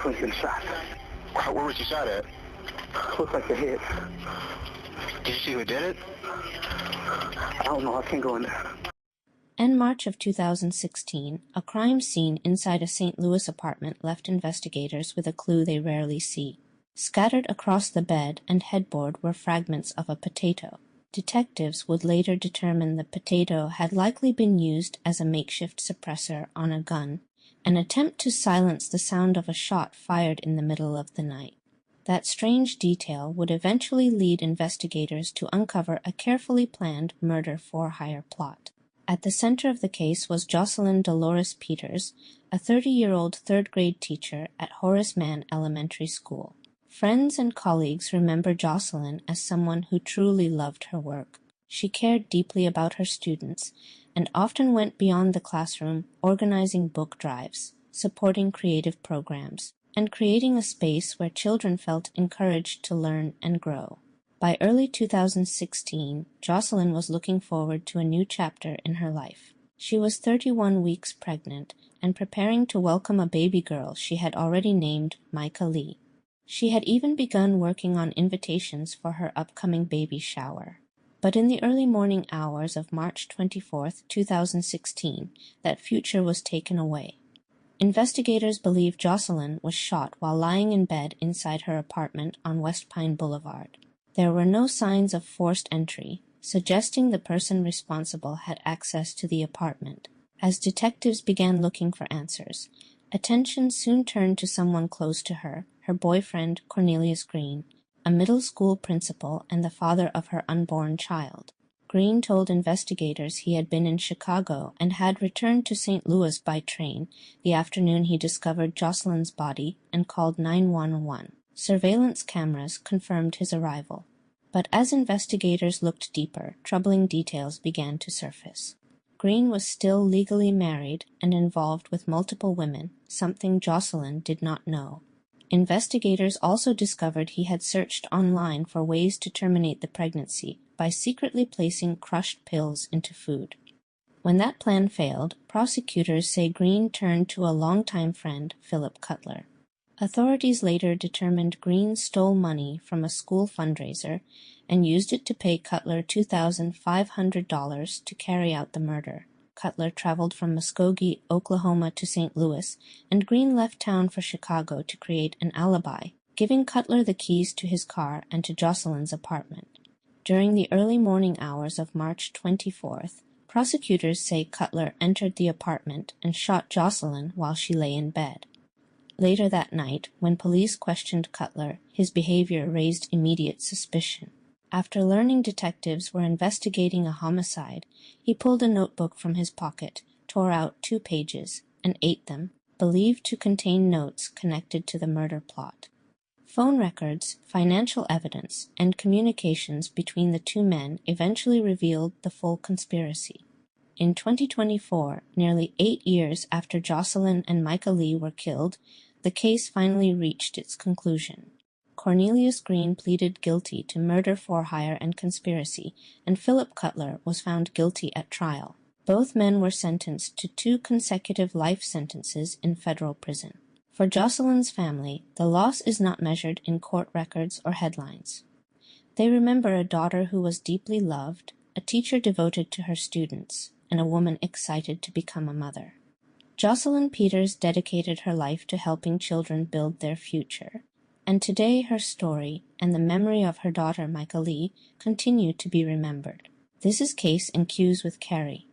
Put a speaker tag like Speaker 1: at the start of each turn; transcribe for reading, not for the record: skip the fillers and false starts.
Speaker 1: He's been shot.
Speaker 2: Where was he shot at?
Speaker 1: Looks like the head.
Speaker 2: Did you see who did it?
Speaker 1: I don't know. I can't go in there.
Speaker 3: In March of 2016, a crime scene inside a St. Louis apartment left investigators with a clue they rarely see. Scattered across the bed and headboard were fragments of a potato. Detectives would later determine the potato had likely been used as a makeshift suppressor on a gun, an attempt to silence the sound of a shot fired in the middle of the night. That strange detail would eventually lead investigators to uncover a carefully planned murder-for-hire plot. At the center of the case was Jocelyn Dolores Peters, a 30-year-old third-grade teacher at Horace Mann Elementary School. Friends and colleagues remember Jocelyn as someone who truly loved her work. She cared deeply about her students and often went beyond the classroom, organizing book drives, supporting creative programs, and creating a space where children felt encouraged to learn and grow. By early 2016, Jocelyn was looking forward to a new chapter in her life. She was 31 weeks pregnant and preparing to welcome a baby girl she had already named Micah Leigh. She had even begun working on invitations for her upcoming baby shower. But in the early morning hours of March 24, 2016, that future was taken away. Investigators believe Jocelyn was shot while lying in bed inside her apartment on West Pine Boulevard. There were no signs of forced entry, suggesting the person responsible had access to the apartment. As detectives began looking for answers, attention soon turned to someone close to her boyfriend Cornelius Green, a middle school principal and the father of her unborn child. Green told investigators he had been in Chicago and had returned to St. Louis by train the afternoon he discovered Jocelyn's body and called 911. Surveillance cameras confirmed his arrival. But as investigators looked deeper, troubling details began to surface. Green was still legally married and involved with multiple women, something Jocelyn did not know. Investigators also discovered he had searched online for ways to terminate the pregnancy by secretly placing crushed pills into food. When that plan failed, prosecutors say Green turned to a longtime friend, Philip Cutler. Authorities later determined Green stole money from a school fundraiser and used it to pay Cutler $2,500 to carry out the murder. Cutler traveled from Muskogee, Oklahoma to St. Louis, and Green left town for Chicago to create an alibi, giving Cutler the keys to his car and to Jocelyn's apartment. During the early morning hours of March 24th, prosecutors say Cutler entered the apartment and shot Jocelyn while she lay in bed. Later that night, when police questioned Cutler, his behavior raised immediate suspicion. After learning detectives were investigating a homicide, he pulled a notebook from his pocket, tore out 2 pages, and ate them, believed to contain notes connected to the murder plot. Phone records, financial evidence, and communications between the two men eventually revealed the full conspiracy. In 2024, nearly 8 years after Jocelyn and Micah Leigh were killed, the case finally reached its conclusion. Cornelius Green pleaded guilty to murder for hire and conspiracy, and Philip Cutler was found guilty at trial. Both men were sentenced to 2 consecutive life sentences in federal prison. For Jocelyn's family, the loss is not measured in court records or headlines. They remember a daughter who was deeply loved, a teacher devoted to her students, and a woman excited to become a mother. Jocelyn Peters dedicated her life to helping children build their future, and today her story and the memory of her daughter Micah Leigh continue to be remembered. This is Case and Cues with Carrie.